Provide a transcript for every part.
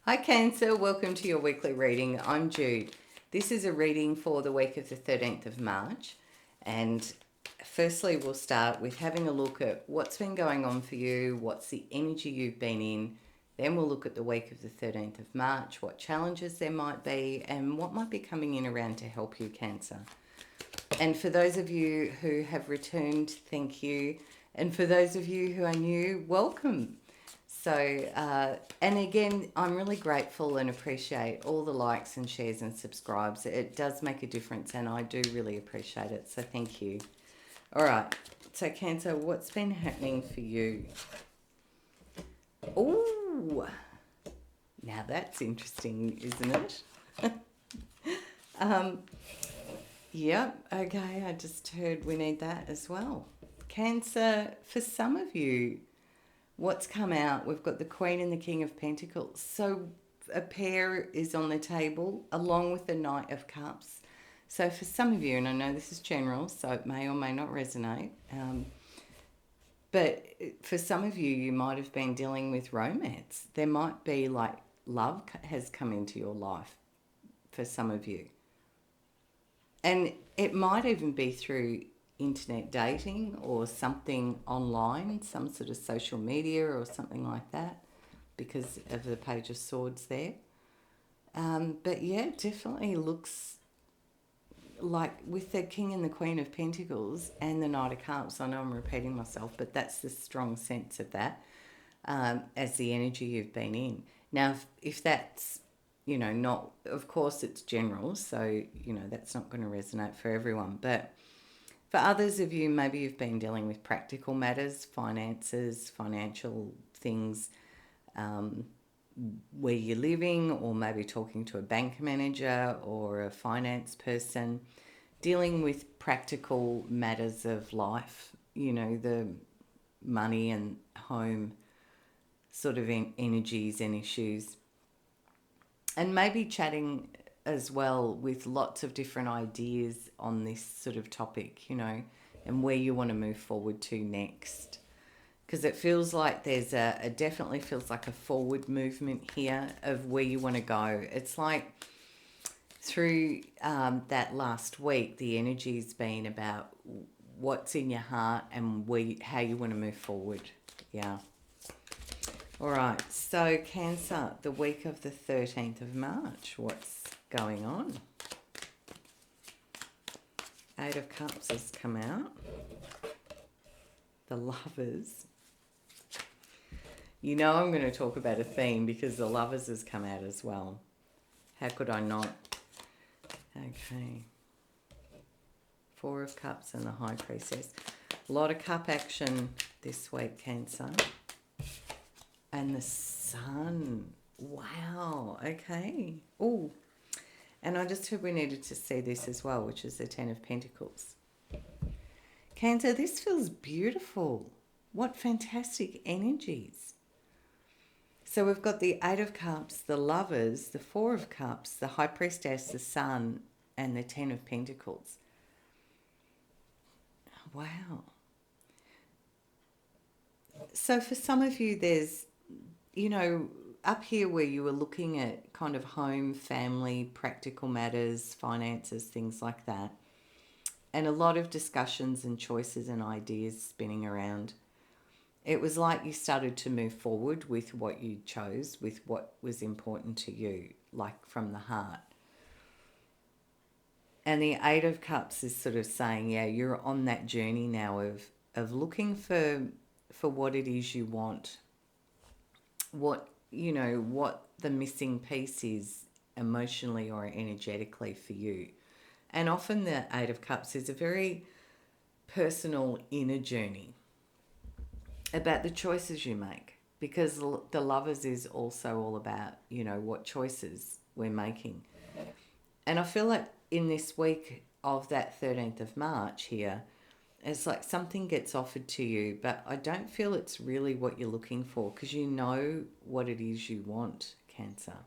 Hi Cancer, welcome to your weekly reading. I'm Jude. This is a reading for the week of the 13th of March. And firstly, we'll start with having a look at what's been going on for you, what's the energy you've been in. Then we'll look at the week of the 13th of March, what challenges there might be, and what might be coming in around to help you, Cancer. And for those of you who have returned, thank you. And for those of you who are new, welcome. So, and again, I'm really grateful and appreciate all the likes and shares and subscribes. It does make a difference, and I do really appreciate it. So, thank you. All right. So, Cancer, what's been happening for you? Oh, now that's interesting, isn't it? um, Yep, okay, I just heard we need that as well. Cancer, for some of you, what's come out, we've got the Queen and the King of Pentacles. So a pair is on the table along with the Knight of Cups. So for some of you, and I know this is general, so it may or may not resonate, but for some of you, you might have been dealing with romance. There might be like love has come into your life for some of you. And it might even be through internet dating or something online, some sort of social media or something like that, because of the Page of Swords there. But yeah, it definitely looks like with the King and the Queen of Pentacles and the Knight of Cups, I know I'm repeating myself, but that's the strong sense of that as the energy you've been in. Now, if that's not, of course it's general, so, that's not going to resonate for everyone. But for others of you, maybe you've been dealing with practical matters, finances, financial things, where you're living, or maybe talking to a bank manager or a finance person, dealing with practical matters of life, the money and home sort of energies and issues. And maybe chatting as well with lots of different ideas on this sort of topic, and where you want to move forward to next. Because it feels like it definitely feels like a forward movement here of where you want to go. It's like through that last week, the energy's been about what's in your heart and how you want to move forward. Yeah. All right, so Cancer, the week of the 13th of March, what's going on? Eight of Cups has come out. The Lovers. I'm going to talk about a theme because the Lovers has come out as well. How could I not? Okay. Four of Cups and the High Priestess. A lot of cup action this week, Cancer. And the Sun. Wow. Okay. Oh. And I just heard we needed to see this as well, which is the Ten of Pentacles. Cancer, this feels beautiful. What fantastic energies. So we've got the Eight of Cups, the Lovers, the Four of Cups, the High Priestess, the Sun, and the Ten of Pentacles. Wow. So for some of you, there's up here where you were looking at kind of home, family, practical matters, finances, things like that, and a lot of discussions and choices and ideas spinning around. It was like you started to move forward with what you chose, with what was important to you, like from the heart. And the Eight of Cups is sort of saying, yeah, you're on that journey now of looking for what it is you want, what the missing piece is emotionally or energetically for you. And often the Eight of Cups is a very personal inner journey about the choices you make, because the Lovers is also all about, what choices we're making. And I feel like in this week of that 13th of March here, it's like something gets offered to you, but I don't feel it's really what you're looking for, because you know what it is you want, Cancer.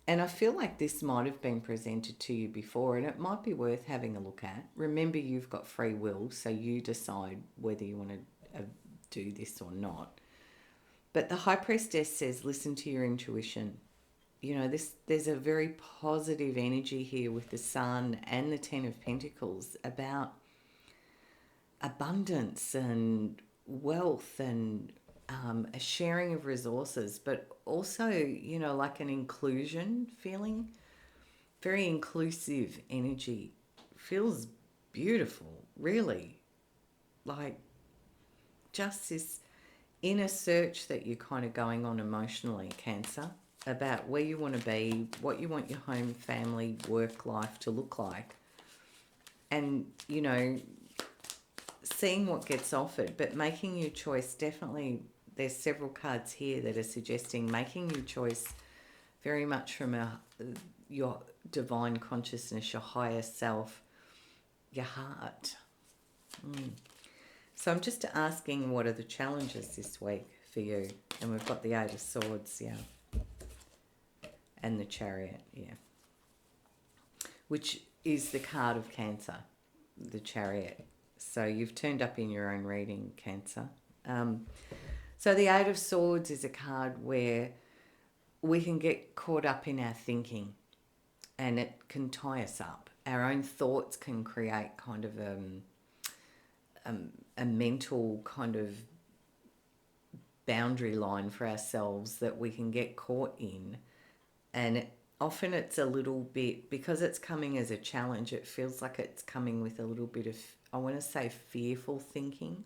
And I feel like this might have been presented to you before, and it might be worth having a look at. Remember, you've got free will, so you decide whether you want to do this or not. But the High Priestess says, listen to your intuition. You know, there's a very positive energy here with the Sun and the Ten of Pentacles about abundance and wealth and a sharing of resources, but also, you know, like an inclusion feeling, very inclusive energy. Feels beautiful, really. Like just this inner search that you're kind of going on emotionally, Cancer, about where you want to be, what you want your home, family, work life to look like. And, you know, seeing what gets offered, but making your choice. Definitely, there's several cards here that are suggesting making your choice very much from your divine consciousness, your higher self, your heart. So I'm just asking, what are the challenges this week for you? And we've got the Eight of Swords, yeah. And the Chariot, yeah. Which is the card of Cancer, the Chariot. So you've turned up in your own reading, Cancer. So the Eight of Swords is a card where we can get caught up in our thinking and it can tie us up. Our own thoughts can create kind of a mental kind of boundary line for ourselves that we can get caught in. And often it's a little bit, because it's coming as a challenge, it feels like it's coming with a little bit of, I want to say, fearful thinking.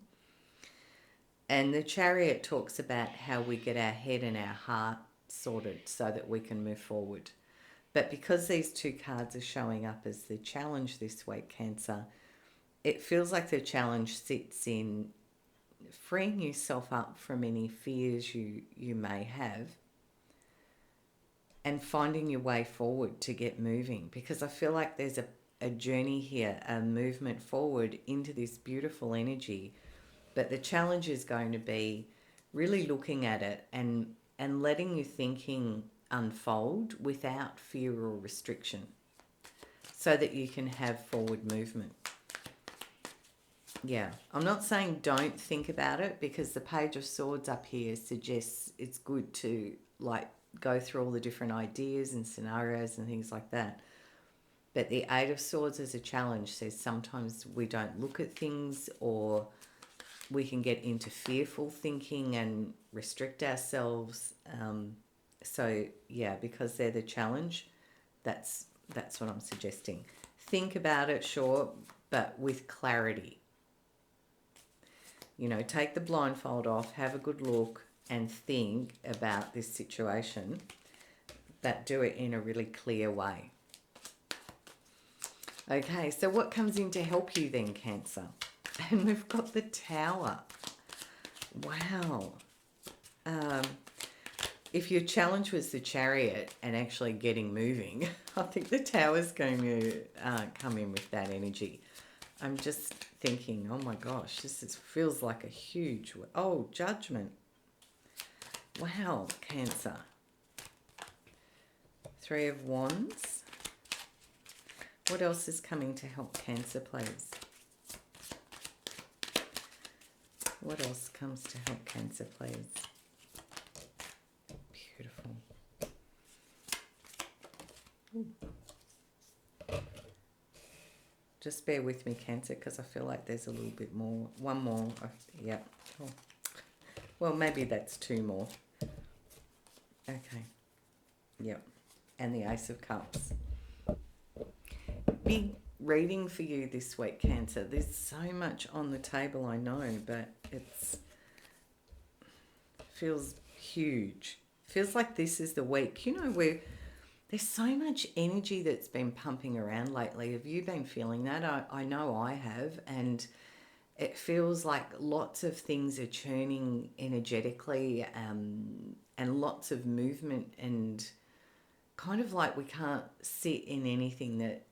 And the Chariot talks about how we get our head and our heart sorted so that we can move forward. But because these two cards are showing up as the challenge this week, Cancer, it feels like the challenge sits in freeing yourself up from any fears you may have and finding your way forward to get moving. Because I feel like there's a journey here, a movement forward into this beautiful energy. But the challenge is going to be really looking at it and letting your thinking unfold without fear or restriction so that you can have forward movement. Yeah, I'm not saying don't think about it, because the Page of Swords up here suggests it's good to like go through all the different ideas and scenarios and things like that. But the Eight of Swords as a challenge says sometimes we don't look at things, or we can get into fearful thinking and restrict ourselves. So yeah, because they're the challenge, that's what I'm suggesting. Think about it, sure, but with clarity. You know, take the blindfold off, have a good look, and think about this situation, but do it in a really clear way. Okay, so what comes in to help you then, Cancer? And we've got the Tower. Wow. If your challenge was the Chariot and actually getting moving, I think the Tower's going to come in with that energy. I'm just thinking, oh my gosh, feels like a huge... Oh, Judgment. Wow, Cancer. Three of Wands. What else is coming to help Cancer, please? What else comes to help Cancer, please? Beautiful. Ooh. Just bear with me, Cancer, because I feel like there's a little bit more. One more. Yeah. Oh. Well, maybe that's two more. Okay. Yep. And the Ace of Cups. Big reading for you this week, Cancer. There's so much on the table, I know, but it feels huge. Feels like this is the week, you know, where there's so much energy that's been pumping around lately. Have you been feeling that? I know I have, and it feels like lots of things are churning energetically, and lots of movement, and kind of like we can't sit in anything that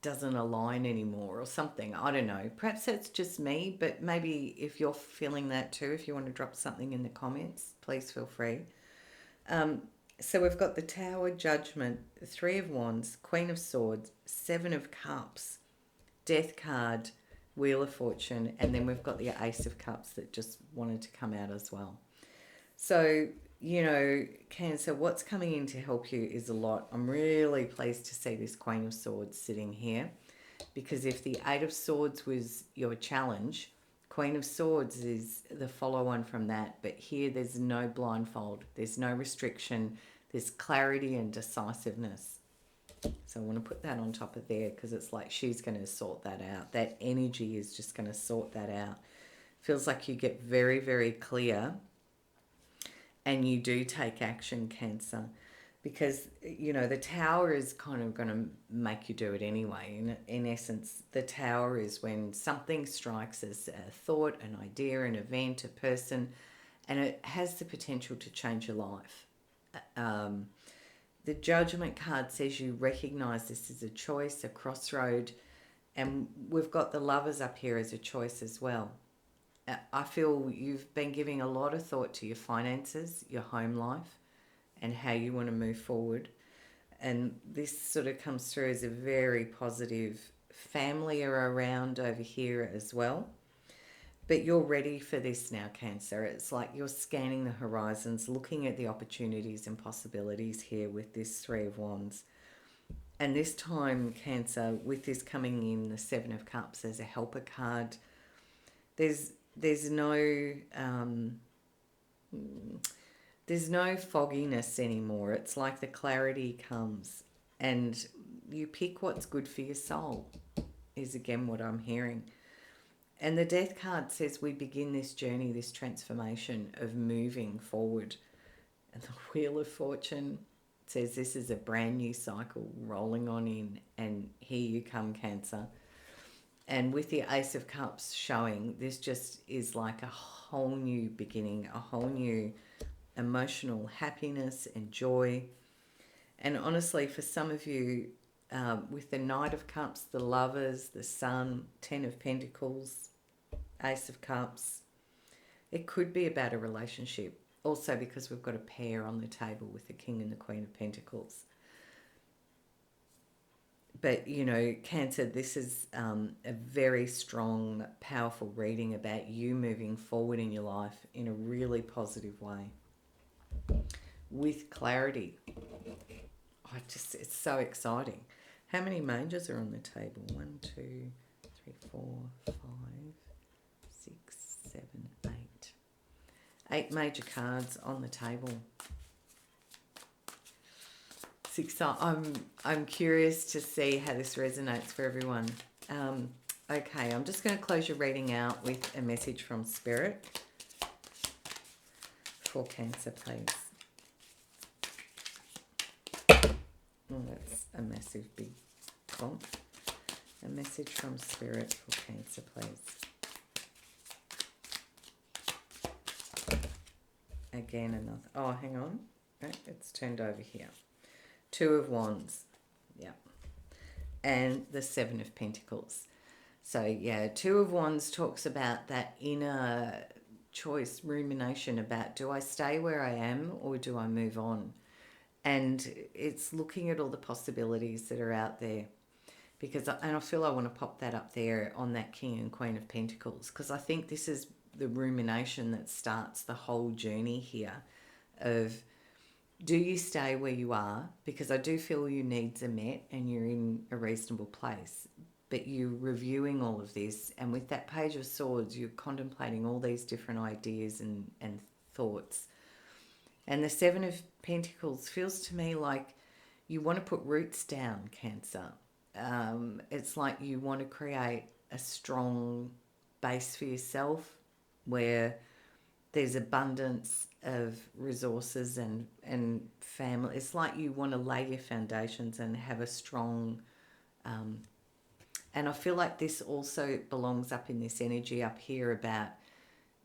doesn't align anymore or something. I don't know. Perhaps that's just me, but maybe if you're feeling that too, if you want to drop something in the comments, please feel free. So we've got the Tower, Judgment, the Three of Wands, Queen of Swords, Seven of Cups, Death card, Wheel of Fortune, and then we've got the Ace of Cups that just wanted to come out as well. So, Cancer, what's coming in to help you is a lot. I'm really pleased to see this Queen of Swords sitting here, because if the Eight of Swords was your challenge, Queen of Swords is the follow on from that. But here there's no blindfold, there's no restriction, there's clarity and decisiveness. So I want to put that on top of there, because it's like she's going to sort that out. That energy is just going to sort that out. Feels like you get very, very clear and you do take action, Cancer, because the Tower is kind of going to make you do it anyway. In essence, the Tower is when something strikes as a thought, an idea, an event, a person, and it has the potential to change your life. The Judgment card says you recognize this as a choice, a crossroad, and we've got the Lovers up here as a choice as well. I feel you've been giving a lot of thought to your finances, your home life, and how you want to move forward. And this sort of comes through as a very positive. Family are around over here as well. But you're ready for this now, Cancer. It's like you're scanning the horizons, looking at the opportunities and possibilities here with this Three of Wands. And this time, Cancer, with this coming in, the Seven of Cups as a helper card, there's no fogginess anymore. It's like the clarity comes and you pick what's good for your soul, is again what I'm hearing. And the Death card says we begin this journey, this transformation of moving forward. And the Wheel of Fortune says this is a brand new cycle rolling on in, and here you come, Cancer. And with the Ace of Cups showing, this just is like a whole new beginning, a whole new emotional happiness and joy. And honestly, for some of you, with the Knight of Cups, the Lovers, the Sun, Ten of Pentacles, Ace of Cups, it could be about a relationship. Also because we've got a pair on the table with the King and the Queen of Pentacles. But, Cancer, this is a very strong, powerful reading about you moving forward in your life in a really positive way. With clarity. It's so exciting. How many majors are on the table? 1, 2, 3, 4, 5, 6, 7, 8. 8 major cards on the table. I'm curious to see how this resonates for everyone. Okay, I'm just going to close your reading out with a message from Spirit for Cancer, please. Oh, that's a massive big font. A message from Spirit for Cancer, please. Again, another. Oh, hang on. Okay, it's turned over here. Two of Wands. Yeah. And the Seven of Pentacles. So, yeah, Two of Wands talks about that inner choice, rumination about, do I stay where I am or do I move on? And it's looking at all the possibilities that are out there. And I feel I want to pop that up there on that King and Queen of Pentacles, because I think this is the rumination that starts the whole journey here of, do you stay where you are? Because I do feel your needs are met and you're in a reasonable place. But you're reviewing all of this. And with that Page of Swords, you're contemplating all these different ideas and thoughts. And the Seven of Pentacles feels to me like you want to put roots down, Cancer. It's like you want to create a strong base for yourself where there's abundance of resources and family. It's like you want to lay your foundations and have a strong... and I feel like this also belongs up in this energy up here about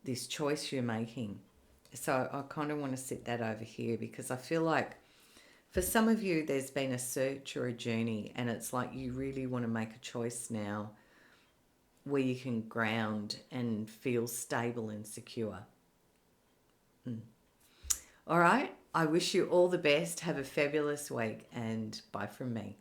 this choice you're making. So I kind of want to sit that over here, because I feel like for some of you there's been a search or a journey, and it's like you really want to make a choice now where you can ground and feel stable and secure. All right. I wish you all the best. Have a fabulous week, and bye from me.